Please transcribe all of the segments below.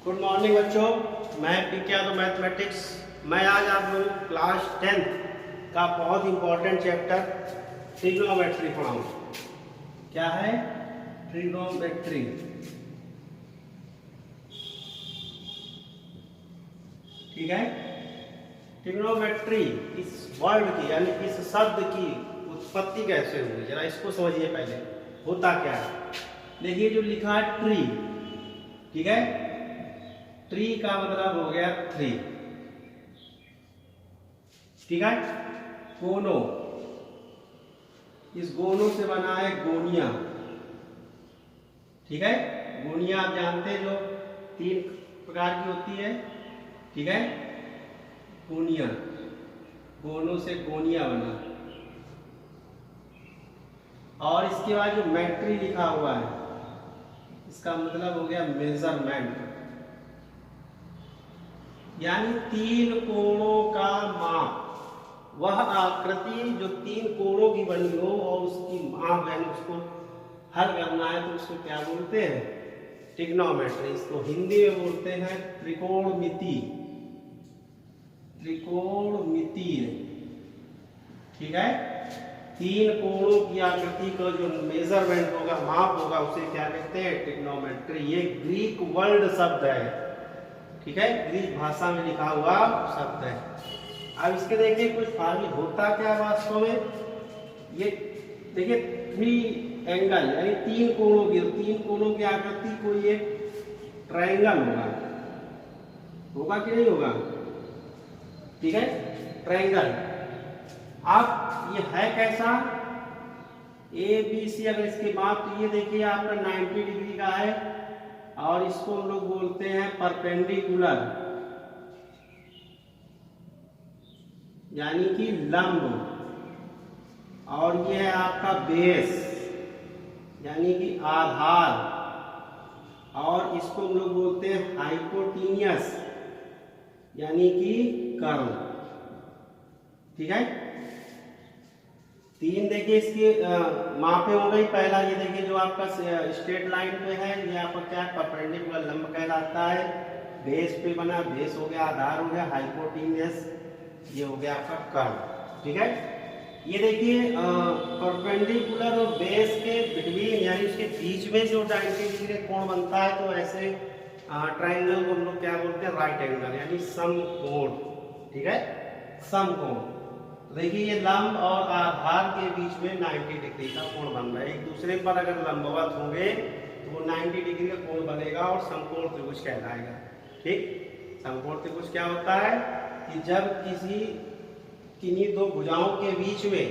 Good morning बच्चों, मैं पीके Yadav mathematics. मैं आज आप लोगों को क्लास 10 का बहुत इंपॉर्टेंट चैप्टर ट्रिग्नोमेट्री पढ़ाऊँ। क्या है ट्रिग्नोमेट्री? ठीक है। ट्रिग्नोमेट्री इस वर्ड की यानी इस शब्द की उत्पत्ति कैसे हुई, जरा इसको समझिए। पहले होता क्या है, देखिए जो लिखा है ट्री, ठीक है। ट्री का मतलब हो गया 3, ठीक है। गोनो, इस गोनो से बना है गोनिया, ठीक है। गोनिया आप जानते हैं जो 3 प्रकार की होती है, ठीक है। गोनिया, गोनो से गोनिया बना। और इसके बाद जो मेट्री लिखा हुआ है, इसका मतलब हो गया मेजरमेंट, यानी 3 कोणों का माप। वह आकृति जो 3 कोणों की बनी हो और उसकी माप यानी उसको हल करना है, तो उसको क्या बोलते हैं? ट्रिग्नोमेट्री। इसको हिंदी में बोलते हैं त्रिकोणमिति, त्रिकोणमिति, ठीक है। 3 कोणों की आकृति का जो मेजरमेंट होगा, माप होगा, उसे क्या कहते हैं? ट्रिग्नोमेट्री। ये ग्रीक वर्ड शब्द है, ठीक है, ग्रीक भाषा में लिखा हुआ शब्द है। अब इसके देखिए कुछ फार्मूले। होता क्या है वास्तव में? ये देखिए 3 एंगल यानी 3 कोणों की, 3 कोणों की आकृति कोई एक ट्रायंगल होगा कि नहीं होगा? ठीक है, ट्रायंगल। अब ये है कैसा? ए बी सी, अगर इसके माप, तो ये देखिए आपका 90 डिग्री का है और इसको हम लोग बोलते हैं परपेंडिकुलर, यानी कि लंब। और ये है आपका बेस, यानी कि आधार। और इसको हम लोग बोलते हैं हाइपोटेन्यूस, यानी कि कर्व, ठीक है। 3 देखिए इसकी मापे हो गई। पहला ये देखिए जो आपका स्ट्रेट लाइन पे है, ये आपका क्या है? परपेंडिकुलर लंब कहलाता है। बेस पे बना, बेस हो गया, आधार हो गया, हाइपोटेन्यूस ये हो गया आपका कर्व, ठीक है। ये देखिए परपेंडिकुलर और बेस के बिटवीन यानी उसके बीच में जो 90 डिग्री कोण बनता है, तो ऐसे ट्रायंगल को हम लोग क्या बोलते हैं? राइट एंगल, यानी समकोण, ठीक है, समकोण। देखिए ये लंब और आधार के बीच में 90 डिग्री का कोण बन रहा है। एक दूसरे पर अगर लंबवत होंगे तो वो 90 डिग्री का कोण बनेगा और समकोण त्रिभुज कहलाएगा, ठीक। समकोण त्रिभुज क्या होता है कि जब किन्हीं 2 भुजाओं के बीच में,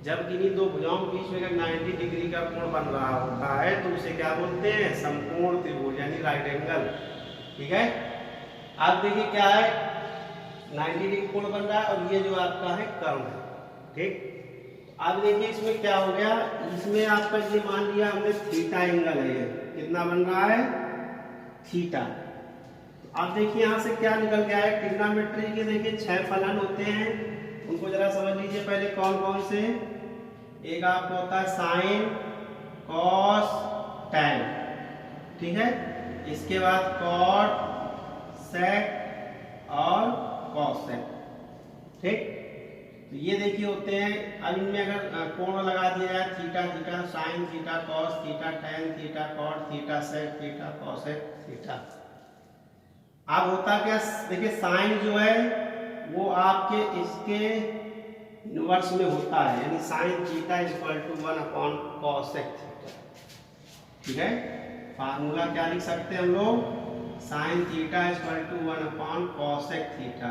जब किन्हीं 2 भुजाओं के बीच में अगर 90 डिग्री का कोण बन रहा होता है, तो उसे क्या बोलते हैं? समकोण त्रिभुज, यानी राइट एंगल, ठीक है। आप देखिए क्या है, 90 डिग्री कोण बन रहा है और ये जो आपका है कर्व है, ठीक। अब देखिए इसमें क्या हो गया, इसमें आपका ये मान लिया हमने थीटा एंगल है, ये कितना बन रहा है? थीटा। अब देखिए यहां से क्या निकल गया है? ट्रिग्नोमेट्री के देखिए 6 फलन होते हैं, उनको जरा समझ लीजिए पहले कौन कौन से। एक आपको होता है साइन, कॉस, टैन, ठीक है। इसके बाद कॉट, सेक और कॉसेक, ठीक। तो ये देखिए होते हैं। अब इनमें अगर कोण लगा दिया जाए, theta theta, sine theta, cos theta, tan theta, cot theta, sec theta, cosec theta. अब होता क्या, देखिए साइन जो है वो आपके इसके इनवर्स में होता है, यानी sine theta is equal to 1/cosec theta, ठीक है। फार्मूला क्या लिख सकते हैं हम लोग? Sine theta is equal to 1/cosec theta.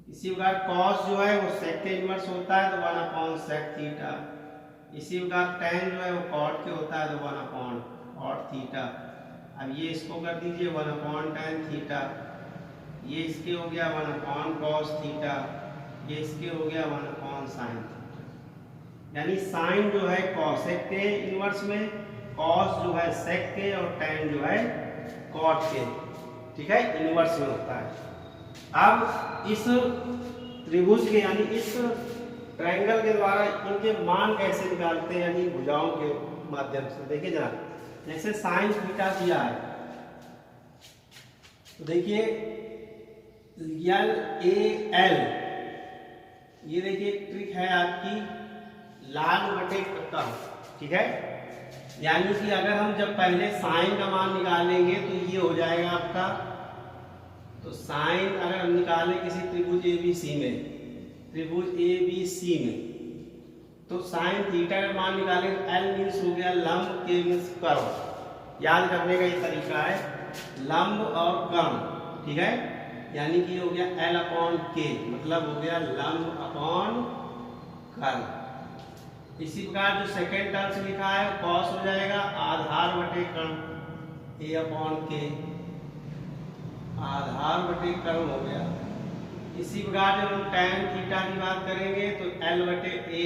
इसी प्रकार कॉस जो है वो सेक के इनवर्स होता है, तो 1/sec थीटा। इसी प्रकार टैन जो है वो कॉट के होता है, तो 1/cot थीटा। अब ये इसको कर दीजिए 1/tan थीटा, ये इसके हो गया 1/cos थीटा, ये इसके हो गया 1/sin थीटा। यानी साइन जो है कॉसेक के इनवर्स में, कॉस जो है सेक के और टैन जो है कॉट के, ठीक है, इनवर्स में होता है। अब इस त्रिभुज के यानी इस ट्रायंगल के द्वारा इनके मान कैसे निकालते हैं, यानी भुजाओं के माध्यम से। देखिए जरा, जैसे साइन थीटा दिया है तो देखिए एल ए एल, ये देखिए ट्रिक है आपकी log बटे कम, ठीक है। यानी कि अगर हम जब पहले साइन का मान निकालेंगे तो ये हो जाएगा आपका, तो साइन अगर हम निकालें किसी त्रिभुज ABC में, त्रिभुज ABC में, तो साइन थीटा का मान निकालें, L मीन्स हो गया लंब, K मीन्स कर्व। याद करने का ये तरीका है, लंब और कर्व, ठीक है। यानी कि हो गया L अपॉन K, मतलब हो गया लंब अपॉन कर्व। इसी प्रकार जो सेकेंड टर्म से लिखा है कॉस हो जाएगा आधार बटे कर्म, A अपॉन K, आधार बटे कर्म हो गया। इसी प्रकार जब हम tan थीटा की बात करेंगे तो L बटे A,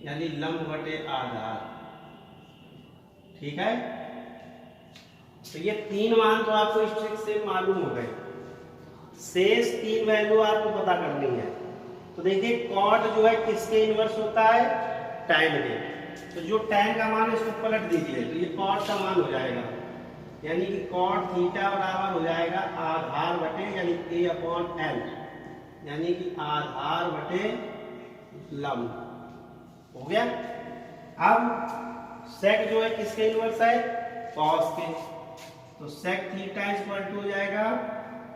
यानी लंब बटे आधार, ठीक है। तो ये तीन मान तो आपको इस ट्रिक से मालूम हो गए। शेष तीन वैल्यू आपको पता करनी है। तो देखिए कॉट जो है किसके इनवर्स होता है, tan के। तो जो tan का मान है इसको पलट दीजिए तो ये कॉट का मान हो जाएगा, यानी कि कॉट थीटा बराबर हो जाएगा आधार बटे, यानी A अपॉन L, यानी कि आधार बटे लंब हो गया। अब सेक जो है किसके इनवर्स है, कॉस के, तो सेक थीटा इक्वल टू हो जाएगा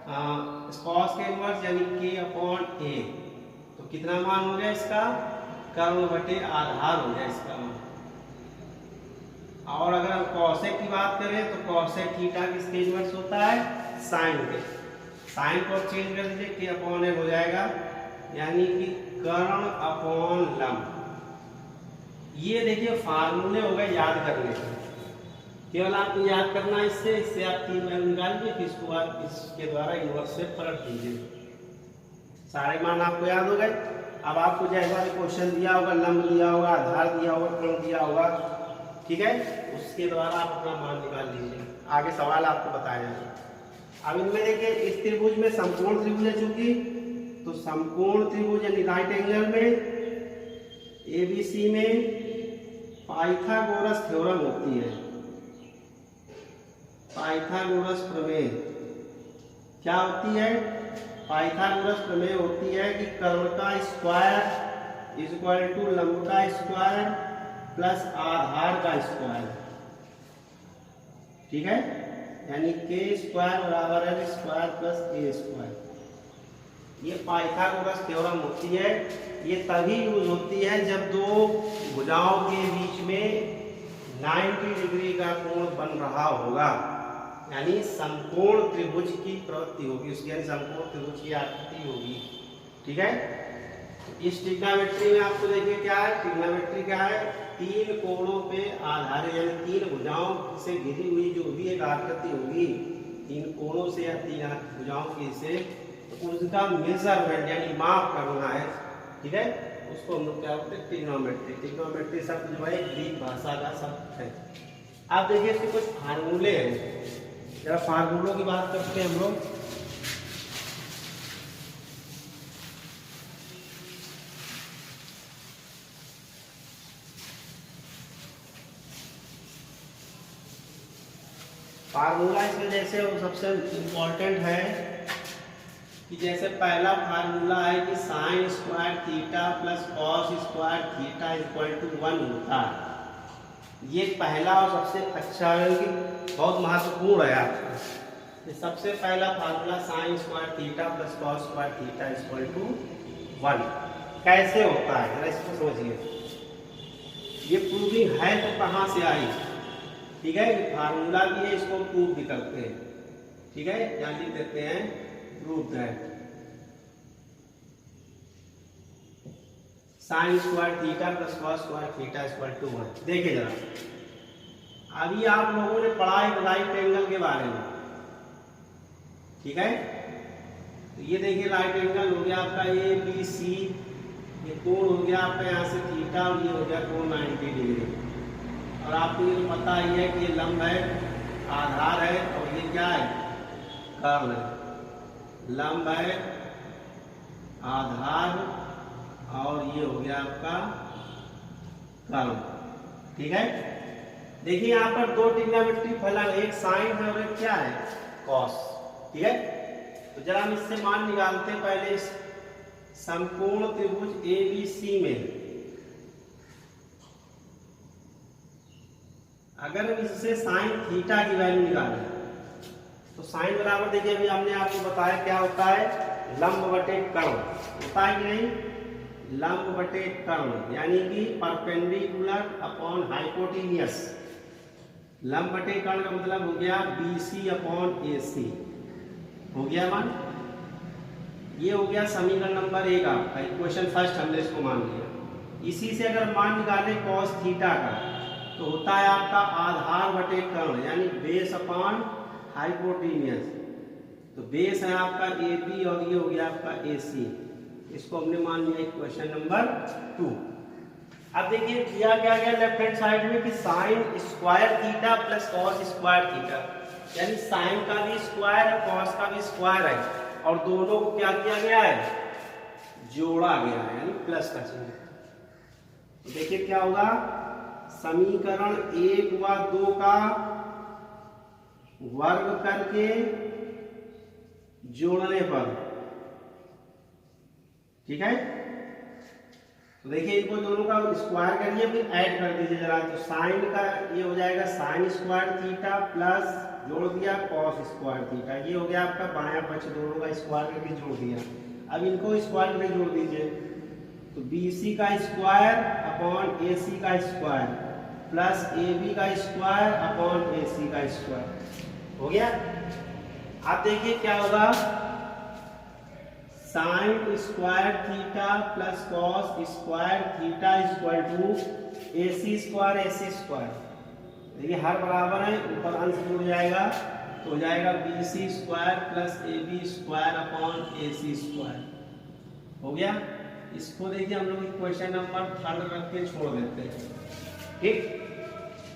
कॉस के इनवर्स यानी K अपॉन A। तो कितना मान हो गया इसका, कर्म बटे आधार हो गया इसका मान। और अगर हम कॉसेक की बात करें तो कॉसेक थीटा किसके इनवर्स होता है, साइन के। साइन को चेंज कर दीजिए, K अपॉन L हो जाएगा, यानी कि कर्ण अपॉन लंब। ये देखिए फार्मूले हो गए याद करने के, केवल आपको याद करना है इससे आप तीन वैल्यू निकालिए, फिर इसको आप इसके द्वारा इनवर्स से पलट दीजिए। सारे मान आपको याद हो गए। अब आपको जैसा भी क्वेश्चन दिया होगा, लंब दिया होगा, आधार दिया होगा, कर्ण दिया होगा, ठीक है, उसके द्वारा आप अपना मान निकाल लीजिए। आगे सवाल आपको बताया जाएगा। अब इनमें देखिए इस त्रिभुज में समकोण त्रिभुज है चूंकि, तो समकोण त्रिभुज यानी राइट एंगल में ABC में पाइथागोरस थ्योरम होती है। पाइथागोरस प्रमेय क्या होती है, पाइथागोरस प्रमेय होती है कि कर्ण का स्क्वायर इज इक्वल टू लंब का स्क्वायर प्लस आधार का स्क्वायर, ठीक है, यानी K स्क्वायर बराबर है स्क्वायर प्लस A स्क्वायर। ये पाइथागोरस थ्योरम होती है। ये तभी यूज होती है जब दो भुजाओं के बीच में 90 डिग्री का कोण बन रहा होगा, यानी समकोण त्रिभुज की प्रवृत्ति होगी उसकी, यानी समकोण त्रिभुज की आकृति होगी, ठीक है। इस ट्रिग्नोमेट्री में आपको देखिए क्या है, ट्रिग्नोमेट्री क्या है, तीन कोणों पे आधारित, यानी तीन भुजाओं से घिरी हुई जो भी एक आकृति होगी, तीन कोणों से या तीन भुजाओं की से, तो उसका मेजरमेंट यानी माप करना है, ठीक है, उसको हम लोग क्या बोलते हैं, ट्रिग्नोमेट्री। ट्रिग्नोमेट्री शब्द जो है ग्रीक भाषा का शब्द है। आप देखिए इसके कुछ फार्मूले हैं, जरा फार्मूलों की बात करते हैं हम लोग। फार्मूला इसमें जैसे सबसे इम्पोर्टेंट है कि जैसे पहला फार्मूला है कि sine square theta plus cos square theta equal to 1 होता है। ये पहला और सबसे अच्छा है कि बहुत महत्वपूर्ण है आपका। ये सबसे पहला formula sine square theta plus cos square theta equal to 1 कैसे होता है, जरा इसको समझिए। ये प्रूविंग है तो कहाँ से आई, ठीक है, फार्मूला भी है, इसको प्रूव भी करते हैं, ठीक है, यहाँ लिख देते हैं prove that sine square theta plus cos square theta equal to 1। देखिए जरा, अभी आप लोगों ने पढ़ा है राइट एंगल के बारे में, ठीक है, तो ये देखिए राइट एंगल हो गया आपका ABC, ये कोण हो गया आपका यहाँ से थीटा और ये हो गया कोण 90 डिग्री। और आपको ये पता ही है कि ये लंब है, आधार है, और ये क्या है, कर्ण है। लंब है, आधार, और ये हो गया आपका कर्ण, ठीक है। देखिए यहाँ पर दो ट्रिग्नोमेट्री फलन, एक साइन है और एक क्या है, कॉस। ठीक है, तो जरा हम इससे मान निकालते हैं। पहले इस समकोण त्रिभुज ABC में अगर हम इससे साइन थीटा की वैल्यू निकालें तो साइन बराबर, देखिए अभी हमने आपको बताया क्या होता है, लंब बटे कर्ण होता है कि नहीं, लंब बटे कर्ण, यानी कि परपेंडिकुलर अपॉन हाइपोटेन्यूस। लंब बटे कर्ण का मतलब हो गया BC अपॉन AC, हो गया मान। ये हो गया समीकरण नंबर 1 आपका, इक्वेशन फर्स्ट हमने इसको मान लिया। इसी से अगर मान निकाले कॉस थीटा का तो होता है आपका आधार बटे कर्ण, यानी बेस अपॉन हाइपोटेन्यूस। तो बेस है आपका AB और ये हो गया आपका AC, इसको हमने मान लिया इक्वेशन नंबर 2। अब देखिए दिया क्या गया लेफ्ट हैंड साइड में कि sine square theta plus cos square theta, यानी साइन का भी स्क्वायर है कॉस का भी स्क्वायर है, और दोनों को क्या किया गया है, जोड़ा गया है, यानी प्लस का चिन्ह। तो देखिए क्या होगा, समीकरण 1 व 2 का वर्ग करके जोड़ने पर, ठीक है, तो देखिए इनको दोनों का स्क्वायर करिए फिर ऐड कर दीजिए जरा। तो साइन का ये हो जाएगा साइन स्क्वायर थीटा प्लस जोड़ दिया कॉस स्क्वायर थीटा, ये हो गया आपका बायां पक्ष, दोनों का स्क्वायर करके जोड़ दिया। अब इनको स्क्वायर करके जोड़ दीजिए, तो BC का स्क्वायर अपॉन AC का स्क्वायर प्लस AB का स्क्वायर अपॉन AC का स्क्वायर हो गया। आप देखिए क्या होगा, sine square theta plus cos square theta equal to AC square AC square. देखिए हर बराबर है, ऊपर अंश जुड़ जाएगा तो हो जाएगा BC square plus AB square upon AC square हो गया। इसको देखिए हम लोग इक्वेशन नंबर 3 रख के छोड़ देते हैं। ठीक,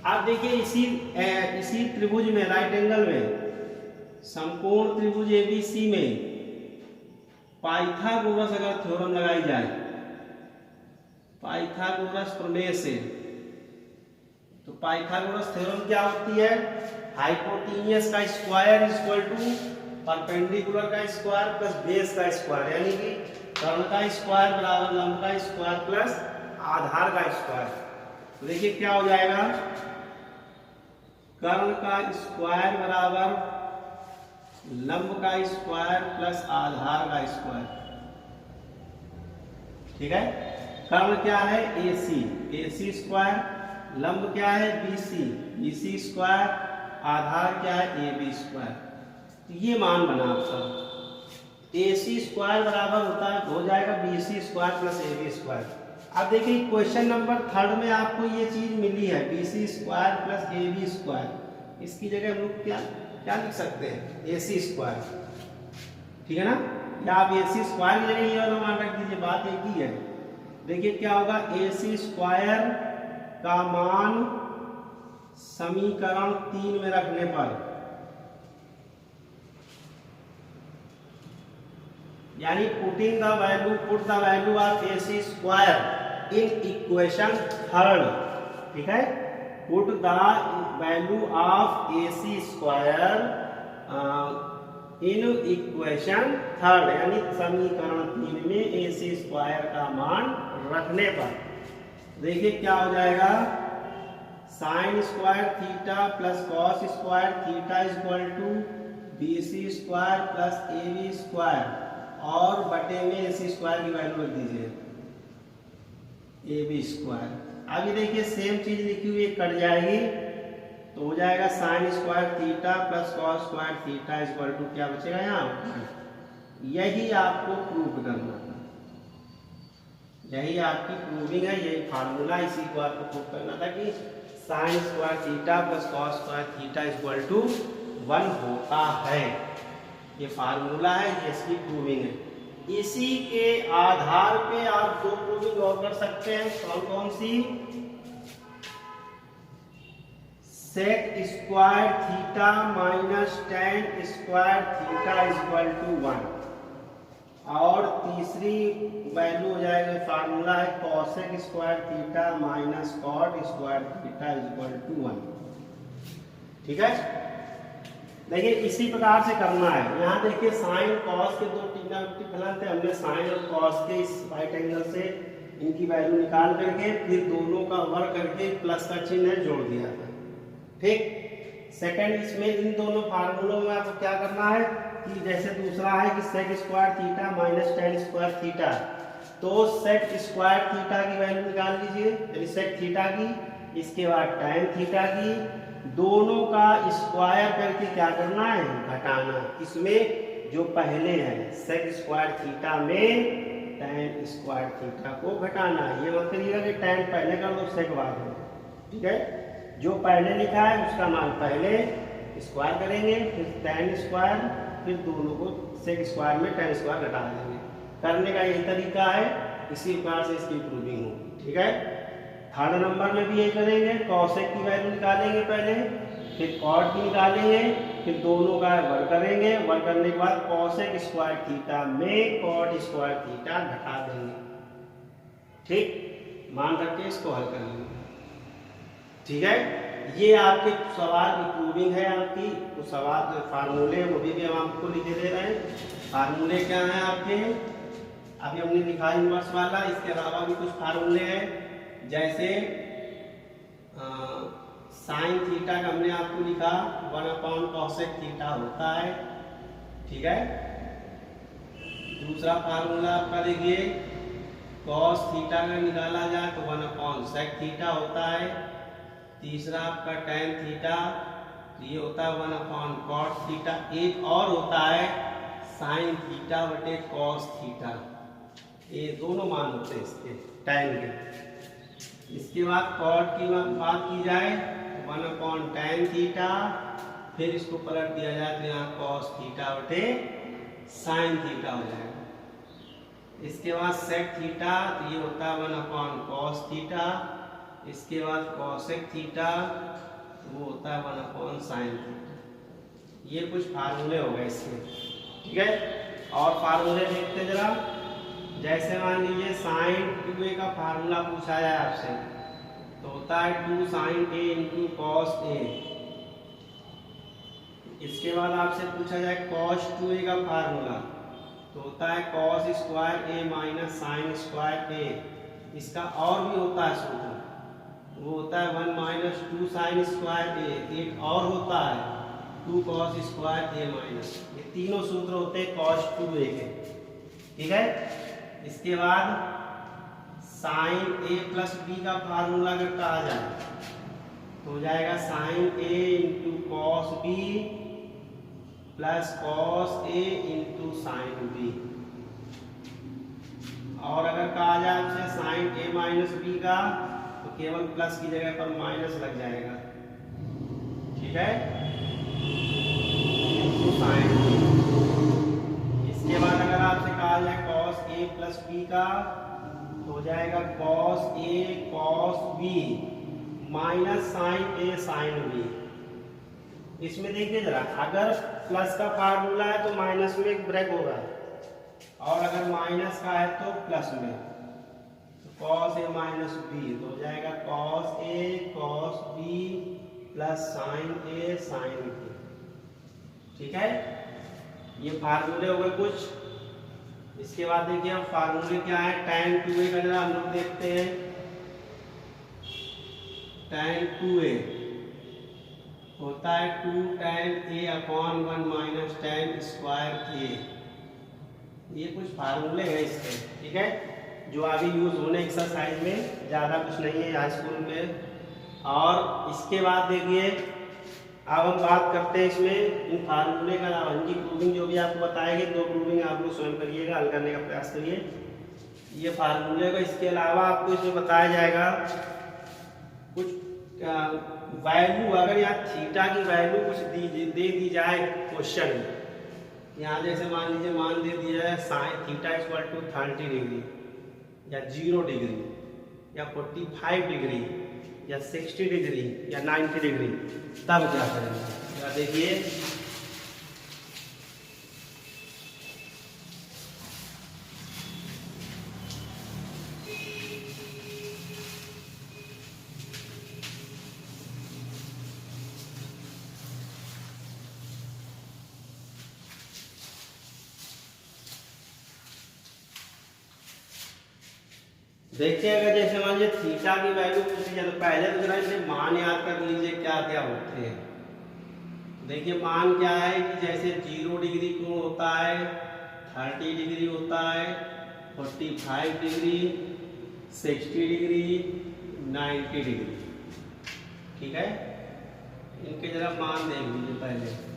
आप देखिए इसी त्रिभुज में, राइट एंगल में, समकोण त्रिभुज ABC में पाइथागोरस अगर थ्योरम लगाई जाए, पाइथागोरस प्रमेय से, तो पाइथागोरस थ्योरम क्या होती है, हाइपोटेन्यूस का स्क्वायर इक्वल टू परपेंडिकुलर का स्क्वायर प्लस बेस का स्क्वायर, यानी कि कर्ण का स्क्वायर बराबर लंब का स्क्वायर प्लस आधार का स्क्वायर। तो देखिए क्या हो जाएगा, कर्ण का स्क्वायर बराबर लंब का स्क्वायर प्लस आधार का स्क्वायर। ठीक है, कर्ण क्या है AC स्क्वायर, लंब क्या है BC स्क्वायर, आधार क्या है AB स्क्वायर। तो ये मान बना आपका, AC स्क्वायर बराबर होता है, हो जाएगा BC square plus AB square. अब देखिए क्वेश्चन नंबर 3 में आपको ये चीज मिली है, BC square plus AB square. इसकी जगह हम लोग क्या लिख सकते हैं, AC स्क्वायर, ठीक है ना, या आप AC स्क्वायर की जगह ये वाला मान रख दीजिए, बात एक ही है। देखिए क्या होगा, AC स्क्वायर का मान समीकरण 3 में रखने पर, यानी put the value of AC square in equation 3, ठीक है, put the value of AC square in equation 3, यानी समीकरण 3 में AC स्क्वायर का मान रखने पर देखिए क्या हो जाएगा, sine square theta plus cos square theta equal to BC square plus AB square, और बटे में AC स्क्वायर की वैल्यू रख दीजिए AB स्क्वायर। अभी देखिए सेम चीज लिखी हुई कट जाएगी, तो हो जाएगा sine square theta plus cos square theta equal to क्या बचेगा यहाँ, यही आपको प्रूव करना था, यही आपकी प्रूविंग है, यही फार्मूला, इसी को आपको प्रूव करना था कि sine square theta plus cos square theta equal to 1 होता है। ये फार्मूला है, ये इसकी प्रूविंग है। इसी के आधार पे आप 2 प्रूविंग और कर सकते हैं, कौन कौन सी, sec square theta minus tan square theta equal to 1, और तीसरी वैल्यू हो जाएगा, फार्मूला है cosec square theta minus cot square theta equal to 1। ठीक है, देखिए इसी प्रकार से करना है। यहाँ देखिए साइन कॉस के दो ट्रिग्नोमेट्रिक फलन थे, हमने साइन और कॉस के इस राइट एंगल से इनकी वैल्यू निकाल करके फिर दोनों का वर्ग करके प्लस का चिन्ह जोड़ दिया था। ठीक, सेकंड इसमें इन दोनों फार्मूलों में आपको क्या करना है कि जैसे दूसरा है कि sec square theta minus tan square theta, तो सेक स्क्वायर थीटा की वैल्यू निकाल लीजिए, यानी सेक थीटा की, इसके बाद टेन थीटा की, दोनों का स्क्वायर करके क्या करना है, घटाना। इसमें जो पहले है सेक स्क्वायर थीटा में टेन स्क्वायर थीटा को घटाना है। ये मत करिएगा कि टेन पहले कर दो सेक बाद में। ठीक है, जो पहले लिखा है उसका मान पहले स्क्वायर करेंगे, फिर टेन स्क्वायर, फिर दोनों को सेक स्क्वायर में टेन स्क्वायर घटा देंगे। करने का यही तरीका है, इसी प्रकार से इसकी प्रूविंग होगी। ठीक है, थर्ड नंबर में भी यही करेंगे, कॉसेक की वैल्यू निकालेंगे पहले, फिर कॉट की निकालेंगे, फिर दोनों का वर्ग करेंगे, वर्ग करने के बाद कॉसेक स्क्वायर थीटा में कॉट स्क्वायर थीटा घटा देंगे। ठीक, मान रख के इसको हल कर लेंगे। ठीक है, ये आपके सवाल की प्रूविंग है आपकी। तो सवाल फार्मूले वो भी हम आपको लिखे दे रहे हैं। फार्मूले क्या हैं आपके, अभी हमने लिखा इनवर्स वाला, इसके अलावा भी कुछ फार्मूले हैं। जैसे साइन थीटा का हमने आपको लिखा 1 कॉसेक थीटा होता है। ठीक है, दूसरा फार्मूला आपका देखिए कॉस थीटा का निकाला जाए तो 1 सेक थीटा होता है। तीसरा आपका टेन थीटा, ये होता है 1 कॉट थीटा। एक और होता है साइन थीटा बटे कॉस थीटा, ये दोनों मान होते हैं इसके टेन के। इसके बाद कॉट की बात की जाए 1 टेन थीटा, फिर इसको पलट दिया जाए तो यहाँ कॉस थीटा बटे साइन थीटा हो जाएगा। इसके बाद सेक थीटा, तो ये होता है 1 कॉस थीटा। इसके बाद कॉसेक थीटा, वो होता है 1 साइन थीटा। ये कुछ फार्मूले हो गए इसके। ठीक है, और फार्मूले देखते जरा। जैसे मान लीजिए साइन 2a का फार्मूला पूछा जाए आपसे, तो होता है 2 sine a into cos a। इसके बाद आपसे पूछा जाए कॉस 2a का फार्मूला, तो होता है cos square a minus sine square a। इसका और भी होता है सूत्र, वो होता है 1 माइनस 2 साइन स्क्वायर a। एक और होता है 2 कॉस स्क्वायर a माइनस। ये तीनों सूत्र होते हैं कॉस 2a के। ठीक है, इसके बाद साइन a प्लस b का फार्मूला अगर कहा जाए तो हो जाएगा sine a into cos b plus cos a into sine b। और अगर कहा जाए आपसे साइन a माइनस b का, तो केवल प्लस की जगह पर माइनस लग जाएगा। ठीक है, इंटू साइन b। इसके बाद अगर आपसे कहा जाए कॉस a प्लस b का, तो हो जाएगा cos a cos b minus sine a sine b। इसमें देखिए जरा, अगर प्लस का फार्मूला है तो माइनस में एक ब्रेक होगा, और अगर माइनस का है तो प्लस में, तो कॉस a माइनस b, तो हो जाएगा cos a cos b plus sine a sine b। ठीक है, ये फार्मूले हो गए कुछ। इसके बाद देखिए हम फार्मूले क्या है, tan 2a का जरा हम लोग देखते हैं। tan 2a होता है 2 tan a upon 1 minus tan square a। ये कुछ फार्मूले हैं इसके। ठीक है, जो अभी यूज होने एक्सरसाइज में, ज़्यादा कुछ नहीं है हाई स्कूल में। और इसके बाद देखिए अब हम बात करते हैं इसमें इन फार्मूले का, इनकी प्रूविंग जो भी आपको बताएंगे, 2 प्रूविंग आप लोग स्वयं करिएगा, हल करने का प्रयास करिए। ये फार्मूले का, इसके अलावा आपको इसमें बताया जाएगा कुछ वैल्यू। अगर यहाँ थीटा की वैल्यू कुछ दे दी जाए क्वेश्चन में, यहाँ जैसे मान लीजिए मान दे दिया जाए sine theta equal to 30 degree या 0 डिग्री या 45 डिग्री या 60 डिग्री या 90 डिग्री, तब क्या करेंगे। या देखिए देखिए अगर जैसे मान लीजिए थीटा की वैल्यू पूछी जाए तो पहले तो जरा इसे मान याद कर लीजिए क्या क्या होते हैं। देखिए मान क्या है कि जैसे 0 डिग्री कोण होता है, 30 डिग्री होता है, 45 डिग्री, 60 डिग्री, 90 डिग्री। ठीक है, इनके जरा मान देख लीजिए पहले।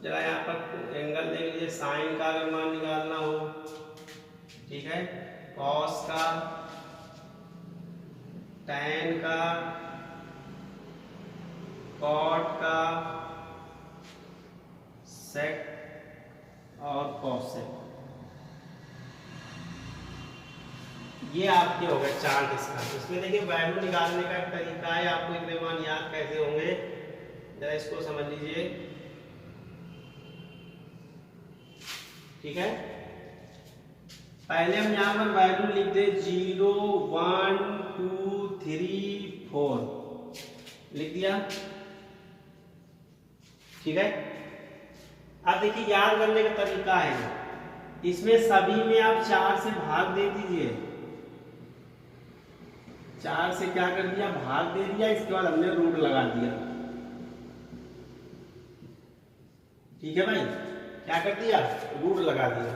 जरा यहाँ पर एंगल देख लीजिए, साइन का अगर मान निकालना हो, ठीक है, कॉस का, टैन का, कॉट का, सेक और कॉसेक, ये आपके हो गए चार्ट इसका। इसमें देखिए वैल्यू निकालने का एक तरीका है, आपको इतने मान याद कैसे होंगे जरा इसको समझ लीजिए। ठीक है, पहले हम यहाँ पर वैल्यू लिख दे 0 1 2 3 4 लिख दिया। ठीक है, अब देखिए याद करने का तरीका है, इसमें सभी में आप 4 से भाग दे दीजिए। 4 से क्या कर दिया, भाग दे दिया, इसके बाद हमने रूट लगा दिया। ठीक है भाई, क्या कर दिया, रूट लगा दिया।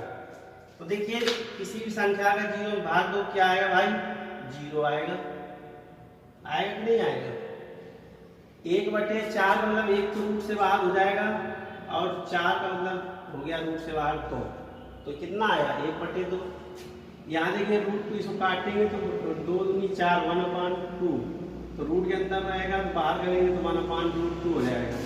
तो देखिए किसी भी संख्या का 0 में भाग दो, क्या आएगा भाई, 0 आएगा। आएगा कि नहीं आएगा? 1/4 मतलब 1 तो रूट से बाहर हो जाएगा, और 4 का मतलब हो गया रूट से बाहर, तो कितना आएगा, 1/2। यहाँ देखिए रूट को इसको काटेंगे तो 2 दूनी 4, 1/2, तो रूट के अंदर रहेगा, तो बाहर करेंगे तो 1/√2 हो जाएगा।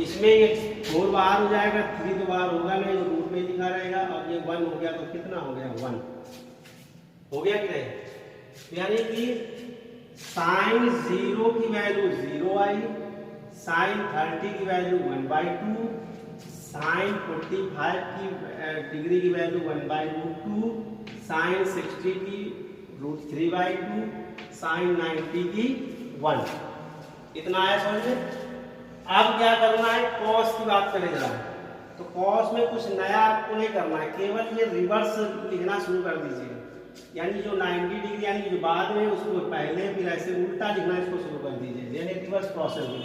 इसमें 4 बाहर हो जाएगा, 3 तो बाहर होगा नहीं, तो रूट में लिखा रहेगा, और ये 1 हो गया, तो कितना हो गया, 1 हो गया कि नहीं। यानी कि साइन 0 की वैल्यू 0 आई, साइन 30 की वैल्यू 1/2, साइन 45 की डिग्री की वैल्यू 1/√2, साइन 60 की √3/2, साइन 90 की 1। इतना आया समझ में। अब क्या करना है, कॉस की बात करें जरा। तो कॉस में कुछ नया आपको नहीं करना है, केवल ये रिवर्स लिखना शुरू कर दीजिए। यानी जो 90 डिग्री यानी जो बाद में उसको पहले, फिर ऐसे उल्टा लिखना इसको शुरू कर दीजिए, यानी रिवर्स प्रोसेस में।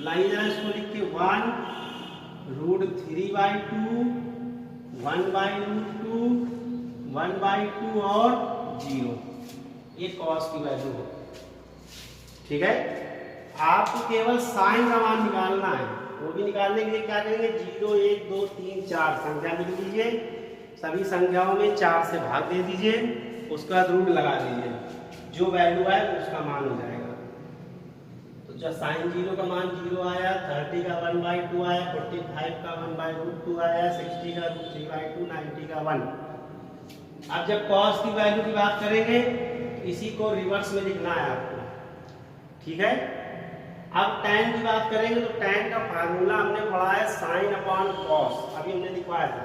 लाइन जरा इसको लिख के 1√3/2, 1/√2, 1/2 और 0, ये कॉस की वैल्यू हो। ठीक है, आपको केवल साइन का मान निकालना है। वो भी निकालने के लिए क्या करेंगे, 0 1 2 3 4 संख्या लिख लीजिए, सभी संख्याओं में 4 से भाग दे दीजिए, उसका रूट लगा दीजिए, जो वैल्यू आए उसका मान हो जाएगा। तो जब साइन 0 का मान 0 आया, 30 का 1/2 आया, 45 का 1/√2 आया, 60 का √3/2, 90 का 1। अब जब कॉस की वैल्यू की बात करेंगे, इसी को रिवर्स में लिखना है आपको। ठीक है, अब टैन की बात करेंगे तो टैन का फार्मूला हमने पढ़ा है sin/cos, अभी हमने लिखवाया था,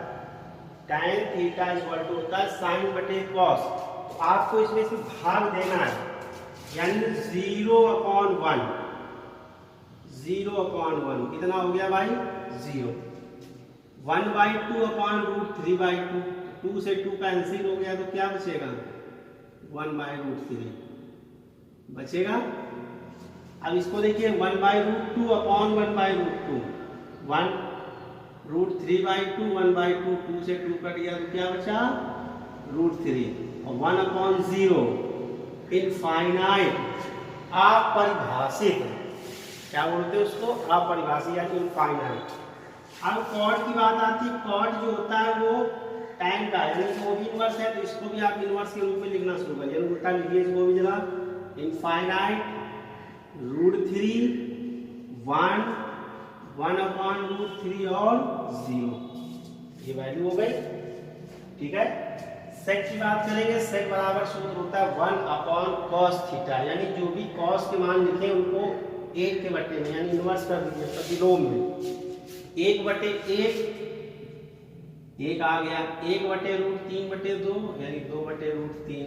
tan थीटा इक्वल टू होता है sin/cos। तो आपको इसमें से भाग देना है, यानी 0/1, 0/1 कितना हो गया भाई, 0। 1/2/√3/2, 2 से 2 कैंसिल हो गया, तो क्या बचेगा, 1/√3 बचेगा। अब इसको देखिए 1/√2 अपॉन 1/√2, 1√3/2, 1/2, 2 से 2 कट गया, तो क्या बचा, √3, और 1/0 इनफाइनाइट, अपरिभाषित, क्या बोलते हैं उसको, अपरिभाषित यानी इनफाइनाइट। अब कॉट की बात आती है, कॉट जो होता है वो टैन का, यानी वो भी इनवर्स है, तो इसको भी आप इनवर्स के रूप में लिखना शुरू करिए, उल्टा लिखिए इसको भी जरा, इनफाइनाइट √3, 1, 1/√3 और 0, ये वैल्यू हो गई। ठीक है, सेक की बात करेंगे, सेक बराबर सूत्र होता है 1/cos थीटा, यानी जो भी कॉस के मान लिखे उनको 1 के बटे में यानी इनवर्स कर दीजिए, प्रतिलोम में 1/1, 1 आ गया, 1/√3/2 यानी 2/√3,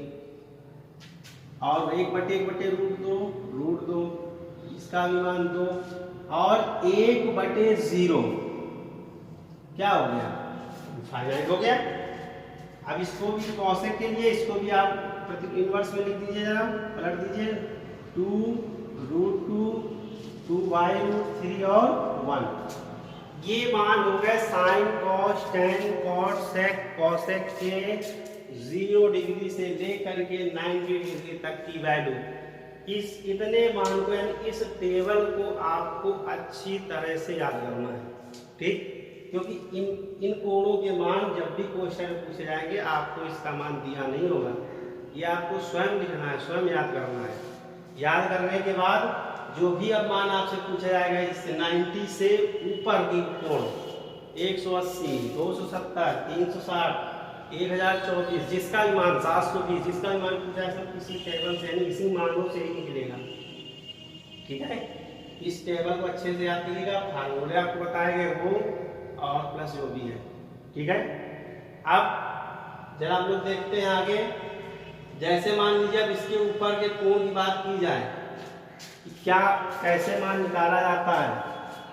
और 1/1/√2, √2, इसका भी मान 2, और 1/0 क्या हो गया, इनफाइनाइट हो गया। अब इसको भी कॉसेक के लिए इसको भी आप इनवर्स में लिख दीजिए, जरा पलट दीजिए, 2√2 2/√3 और 1। ये मान हो गए sine cos tan cot sec cosec के 0 डिग्री से लेकर के 90 डिग्री तक की वैल्यू। इस इतने मान को यानी इस टेबल को आपको अच्छी तरह से याद करना है, ठीक, क्योंकि इन कोणों के मान जब भी क्वेश्चन पूछे जाएंगे आपको इसका मान दिया नहीं होगा, ये आपको स्वयं लिखना है, स्वयं याद करना है। याद करने के बाद जो भी अब मान आपसे पूछा जाएगा इससे 90 से ऊपर की कोण 180 270 360 1024 जिसका भी मान 720 जिसका भी मान पूछा है सब किसी टेबल से यानी इसी मानों से ही निकलेगा, ठीक है। इस टेबल को अच्छे से याद करिएगा, फार्मूले आपको बताएंगे वो और प्लस जो भी है, ठीक है। अब जरा हम लोग देखते हैं आगे, जैसे मान लीजिए अब इसके ऊपर के कोण की बात की जाए कि क्या कैसे मान निकाला जाता है,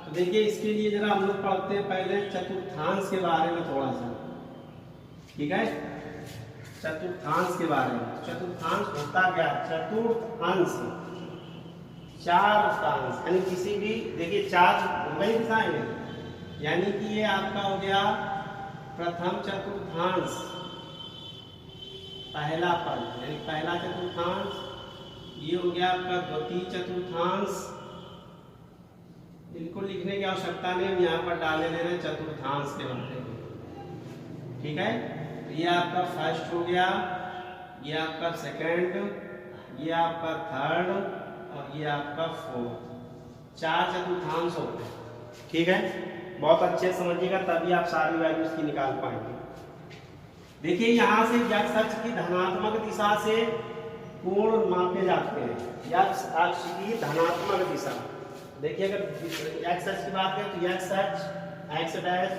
तो देखिए इसके लिए जरा हम लोग पढ़ते हैं पहले चतुर्थांश के बारे में थोड़ा सा, ठीक है। चतुर्थांश के बारे में, चतुर्थांश होता क्या, चतुर्थांश 4 अंश यानी किसी भी, देखिए 4 वही दिशाएं हैं, यानी कि ये आपका हो गया प्रथम चतुर्थांश पहला पद यानी पहला चतुर्थांश, ये हो गया आपका द्वितीय चतुर्थांश, इनको लिखने की आवश्यकता नहीं, हम यहाँ पर डाले दे रहे चतुर्थांश के बारे में, ठीक है। तो ये आपका फर्स्ट हो गया, ये आपका सेकंड, ये आपका थर्ड और ये आपका फोर्थ, 4 चतुर्थांश होते हैं, ठीक है। बहुत अच्छे समझिएगा तभी आप सारी वैल्यूज की निकाल पाएंगे। देखिए यहाँ से x अक्ष की धनात्मक दिशा से कोण मापे जाते हैं, x अक्ष की धनात्मक दिशा, देखिए अगर x अक्ष की बात करें तो x अक्ष x डैश,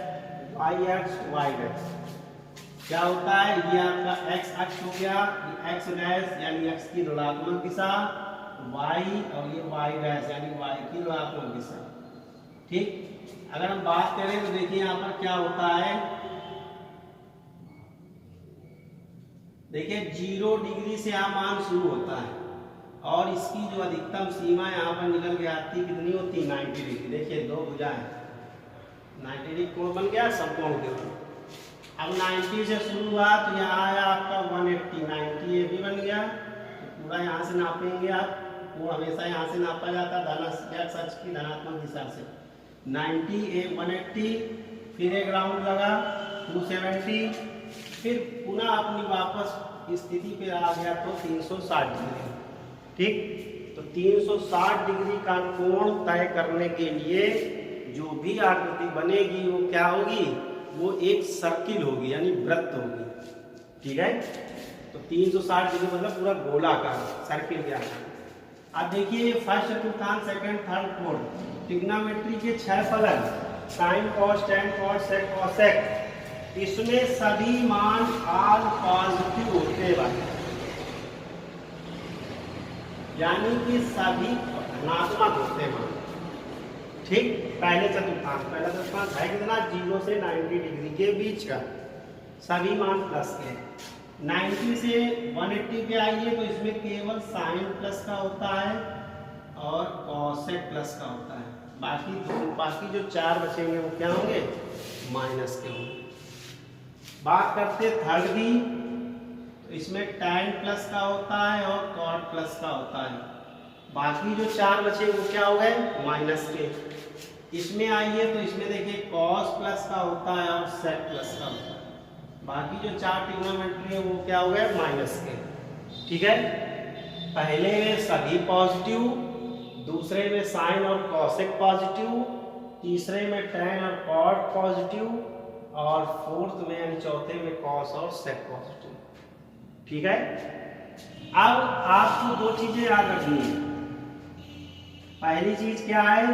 y अक्ष y डैश, क्या होता है, ये आपका x अक्ष हो गया, ये x डैश यानी x की ऋणात्मक दिशा, y और ये y डैश यानी y की ऋणात्मक दिशा, ठीक। अगर हम बात करें तो देखिए यहाँ पर क्या होता है, देखिए 0 डिग्री से यहाँ मान शुरू होता है और इसकी जो अधिकतम सीमा यहाँ पर निकल के आती कितनी होती है, 90 डिग्री। देखिए दो भुजाएं 90 डिग्री कोण बन गया समकोण के ऊपर। अब 90 से शुरू हुआ तो यहाँ आया आपका 180, 90 ये भी बन गया, तो पूरा यहाँ से नापेंगे आप, वो हमेशा यहाँ से नापा जाता है x अक्ष की धनात्मक दिशा से, 90 180, फिर एक राउंड लगा 270, फिर पुनः अपनी वापस स्थिति पे आ गया तो 360 डिग्री, ठीक। तो 360 डिग्री का कोण तय करने के लिए जो भी आकृति बनेगी वो क्या होगी, वो एक सर्किल होगी यानी वृत्त होगी, ठीक है। तो 360 डिग्री मतलब पूरा गोलाकार सर्किल के आकार। अब देखिए फर्स्ट चतुर्थांश सेकंड थर्ड फोर्थ ट्रिग्नोमेट्री के 6 फलन sine cos tan cos sec cosec, इसमें सभी मान ऑल पॉजिटिव होते हैं, यानी कि सभी धनात्मक होते हैं मान, ठीक। पहला चतुर्थांश है कितना, 0 से 90 डिग्री के बीच का, सभी मान प्लस के। 90 से 180 पे आइए तो इसमें केवल साइन प्लस का होता है और कॉसेक प्लस का होता है, बाकी जो 4 बचेंगे वो क्या होंगे, माइनस के होंगे। बात करते थर्ड की, तो इसमें tan प्लस का होता है और cot प्लस का होता है, बाकी जो 4 बचे वो क्या हो गए, माइनस के। इसमें आइए तो इसमें देखिए cos प्लस का होता है और sec प्लस का होता है, बाकी जो 4 ट्रिग्नोमेट्री है वो क्या हो गए, माइनस के, ठीक है। पहले में सभी पॉजिटिव, दूसरे में साइन और कॉसेक पॉजिटिव, तीसरे में tan और cot पॉजिटिव और फोर्थ में यानी चौथे में कॉस और सेक पॉजिटिव, ठीक है। अब आपको 2 चीजें याद रखनी है। पहली चीज क्या है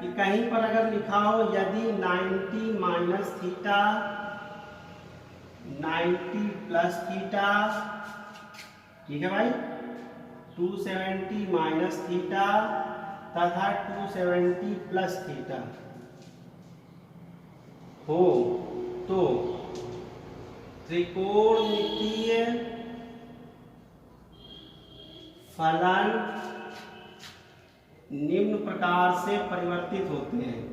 कि कहीं पर अगर लिखा हो यदि 90 माइनस थीटा 90 प्लस थीटा, ठीक है भाई, 270 माइनस थीटा तथा 270 प्लस थीटा हो तो त्रिकोणमितीय फलन निम्न प्रकार से परिवर्तित होते हैं।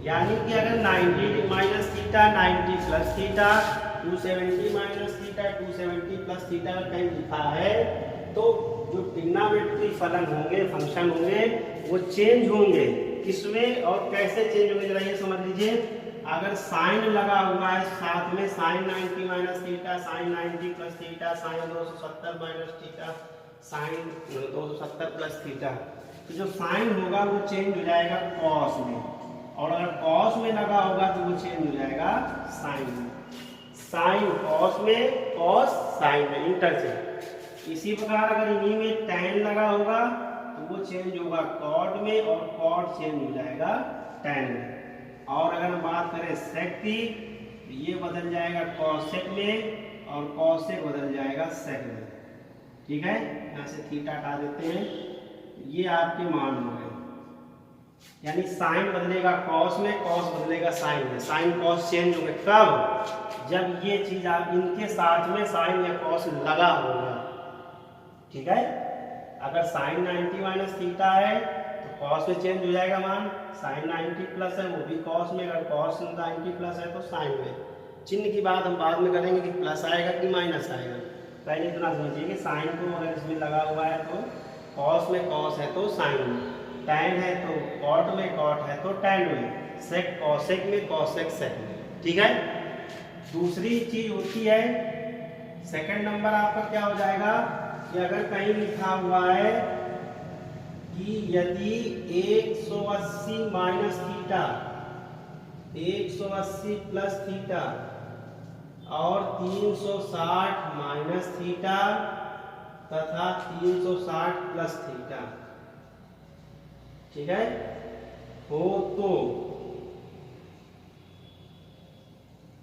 यानी कि अगर 90 minus theta 90 plus theta 270 minus theta 270 plus theta कहीं लिखा है तो जो ट्रिग्नोमेट्री फलन होंगे, फंक्शन होंगे, वो चेंज होंगे। किसमें और कैसे चेंज होंगे जरा ये समझ लीजिए। अगर साइन लगा हुआ है साथ में, sine 90 minus theta, sine 90 plus theta, sine 270 minus theta, sine 270 plus theta, तो जो साइन होगा वो चेंज हो जाएगा कॉस में, और अगर कॉस में लगा होगा तो वो चेंज हो जाएगा साइन में। साइन कॉस में, कॉस साइन में, इंटरचेंज। इसी प्रकार अगर इन्हीं में टैन लगा होगा तो वो चेंज होगा कॉट में, और कॉट चेंज हो जाएगा टैन में। और अगर हम बात करें सेक की, ये बदल जाएगा कॉसेक में, और कॉसेक बदल जाएगा सेक में। ठीक है, यहाँ से थीटा हटा देते हैं। ये आपके मान हो गए, यानी साइन बदलेगा कॉस में, कॉस बदलेगा साइन में। साइन कॉस चेंज होंगे कब? जब ये चीज आप इनके साथ में साइन या कॉस लगा होगा। ठीक है, अगर साइन 90 माइनस थीटा है तो कॉस में चेंज हो जाएगा मान। साइन 90 प्लस है वो भी कॉस में, अगर कॉस 90 प्लस है तो साइन में। चिन्ह की बात हम बाद में करेंगे कि प्लस आएगा कि माइनस आएगा। पहले इतना समझिए कि साइन को अगर इसमें लगा हुआ है तो कॉस में कॉस है तो साइन में, टैन है तो कॉट में, कॉट है तो टैन में, सेक कॉसेक में, कॉसेक सेक में। ठीक है, दूसरी चीज होती है, सेकंड नंबर आपका क्या हो जाएगा कि अगर कहीं लिखा हुआ है कि यदि 180 माइनस थीटा, 180 प्लस थीटा और 360 माइनस थीटा तथा 360 प्लस थीटा, ठीक है, हो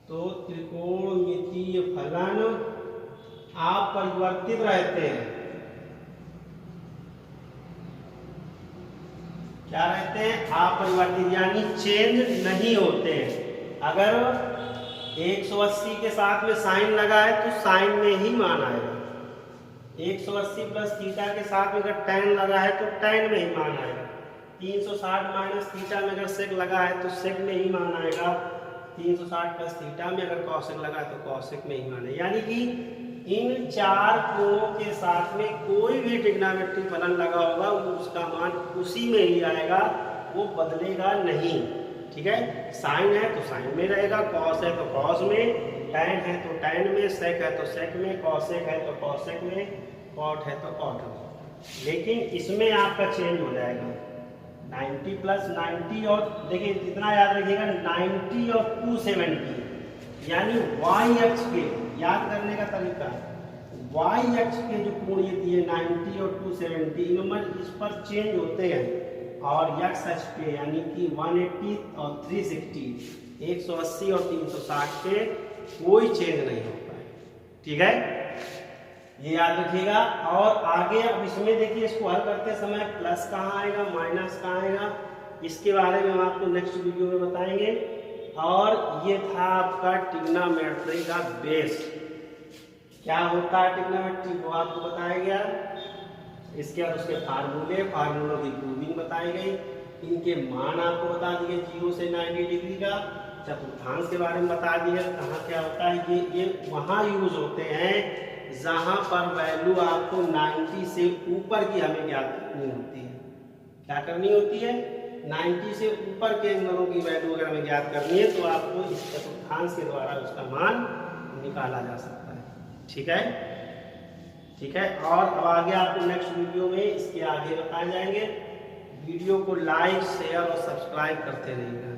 तो त्रिकोणमितीय फलन अपरिवर्तित रहते हैं। क्या रहते हैं? अपरिवर्तित, यानी चेंज नहीं होते हैं। अगर 180 के साथ में साइन लगा है तो साइन में ही मान आएगा। 180 प्लस थीटा के साथ में अगर टैन लगा है तो टैन में ही मान आएगा। 360 माइनस थीटा में अगर सेक लगा है तो सेक में ही मान आएगा। 360 प्लस थीटा में अगर कॉसेक लगा है तो कॉसेक में ही मान आएगा। यानी कि इन चार कोणों के साथ में कोई भी ट्रिग्नोमेट्री फलन लगा होगा उसका मान उसी में ही आएगा, वो बदलेगा नहीं। ठीक है, साइन है तो साइन में रहेगा, कॉस है तो कॉस में, टैन है तो टैन में, सेक है तो सेक में, कॉसेक है तो कॉसेक में, कॉट है तो कॉट में। लेकिन इसमें आपका चेंज हो जाएगा 90 प्लस 90, और देखिए इतना याद रखिएगा 90 और 270, यानी वाई अक्ष के, याद करने का तरीका, वाई अक्ष के जो कोण ये दिए 90 और 270 नंबर, इस पर चेंज होते हैं। और एक्स अक्ष पे यानी कि 180 और 360, 180 और 360 पे कोई चेंज नहीं होता है। ठीक है, ये याद रखिएगा। और आगे अब इसमें देखिए, इसको हल करते समय प्लस कहाँ आएगा, माइनस कहाँ आएगा, इसके बारे में हम आपको नेक्स्ट वीडियो में बताएंगे। और ये था आपका ट्रिग्नोमेट्री का बेस। क्या होता है ट्रिग्नोमेट्री वो आपको बताया गया। इसके बाद उसके फार्मूलों की प्रूविंग बताई गई, इनके मान आपको बता दिए 0 से 90 डिग्री का। चतुर्थांश के बारे में बता दिया, कहाँ क्या होता है। ये वहाँ यूज होते हैं जहाँ पर वैल्यू आपको 90 से ऊपर की हमें ज्ञात करनी होती है। क्या करनी होती है? 90 से ऊपर के अंकों की वैल्यू अगर हमें ज्ञात करनी है तो आपको इस चतुर्थांश के द्वारा उसका मान निकाला जा सकता है। ठीक है, ठीक है। और अब आगे आपको नेक्स्ट वीडियो में इसके आगे बताए जाएंगे। वीडियो को लाइक, शेयर और सब्सक्राइब करते रहिएगा।